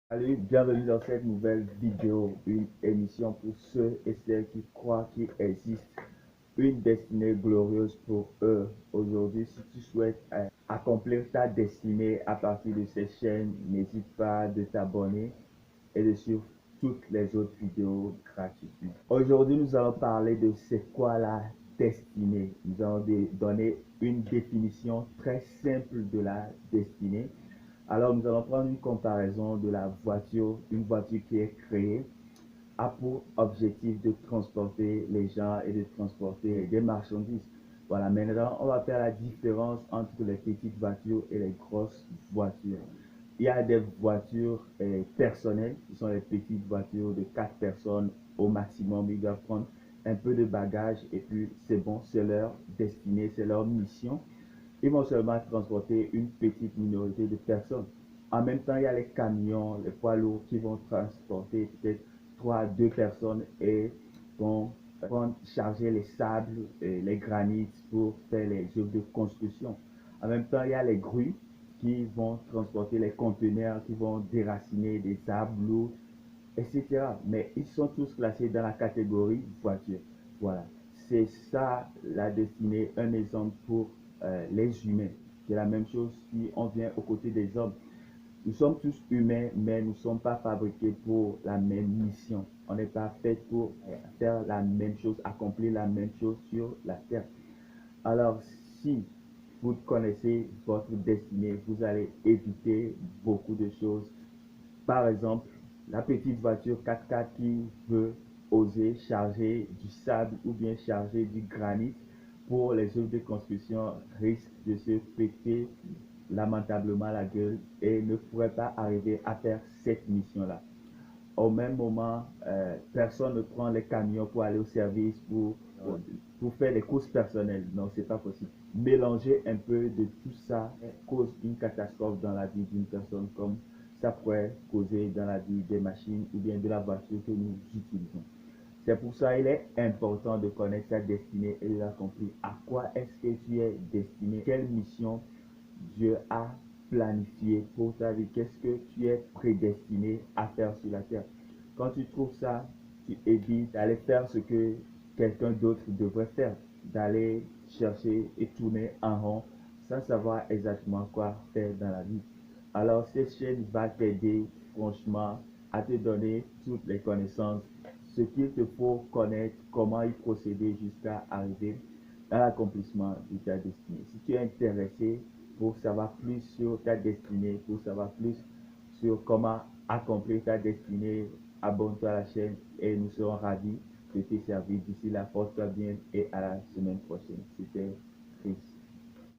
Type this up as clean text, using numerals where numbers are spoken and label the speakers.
Speaker 1: Salut, bienvenue dans cette nouvelle vidéo, une émission pour ceux et celles qui croient qu'il existe une destinée glorieuse pour eux. Aujourd'hui, si tu souhaites accomplir ta destinée à partir de cette chaîne, n'hésite pas de t'abonner et de suivre toutes les autres vidéos gratuitement. Aujourd'hui, nous allons parler de c'est quoi la destinée. Nous allons donner une définition très simple de la destinée. Alors, nous allons prendre une comparaison de la voiture, une voiture qui est créée a pour objectif de transporter les gens et de transporter des marchandises. Voilà, maintenant, on va faire la différence entre les petites voitures et les grosses voitures. Il y a des voitures personnelles, qui sont les petites voitures de 4 personnes au maximum. Ils doivent prendre un peu de bagages et puis c'est bon, c'est leur destinée, c'est leur mission. Ils vont seulement transporter une petite minorité de personnes. En même temps, il y a les camions, les poids lourds qui vont transporter peut-être 3 à 2 personnes et vont charger les sables, et les granites pour faire les œuvres de construction. En même temps, il y a les grues qui vont transporter les conteneurs, qui vont déraciner des arbres lourds, etc. Mais ils sont tous classés dans la catégorie voiture. Voilà. C'est ça la destinée, un exemple pour les humains. C'est la même chose si on vient aux côtés des hommes. Nous sommes tous humains, mais nous ne sommes pas fabriqués pour la même mission. On n'est pas fait pour faire la même chose, accomplir la même chose sur la terre. Alors, si vous connaissez votre destinée, vous allez éviter beaucoup de choses. Par exemple, la petite voiture 4x4 qui veut oser charger du sable ou bien charger du granit pour les œuvres de construction risque de se péter lamentablement la gueule et ne pourrait pas arriver à faire cette mission-là. Au même moment, personne ne prend les camions pour aller au service, pour faire les courses personnelles. Non, c'est pas possible. Mélanger un peu de tout ça cause une catastrophe dans la vie d'une personne comme ça pourrait causer dans la vie des machines ou bien de la voiture que nous utilisons. C'est pour ça qu'il est important de connaître sa destinée et de l'accomplir. À quoi est-ce que tu es destiné? Quelle mission Dieu a planifié pour ta vie? Qu'est-ce que tu es prédestiné à faire sur la terre? Quand tu trouves ça, tu évites d'aller faire ce que quelqu'un d'autre devrait faire, d'aller chercher et tourner en rond sans savoir exactement quoi faire dans la vie. Alors, cette chaîne va t'aider franchement à te donner toutes les connaissances, ce qu'il te faut connaître, comment y procéder jusqu'à arriver à l'accomplissement de ta destinée. Si tu es intéressé pour savoir plus sur ta destinée, pour savoir plus sur comment accomplir ta destinée, abonne-toi à la chaîne et nous serons ravis de te servir. D'ici là, porte-toi bien et à la semaine prochaine. C'était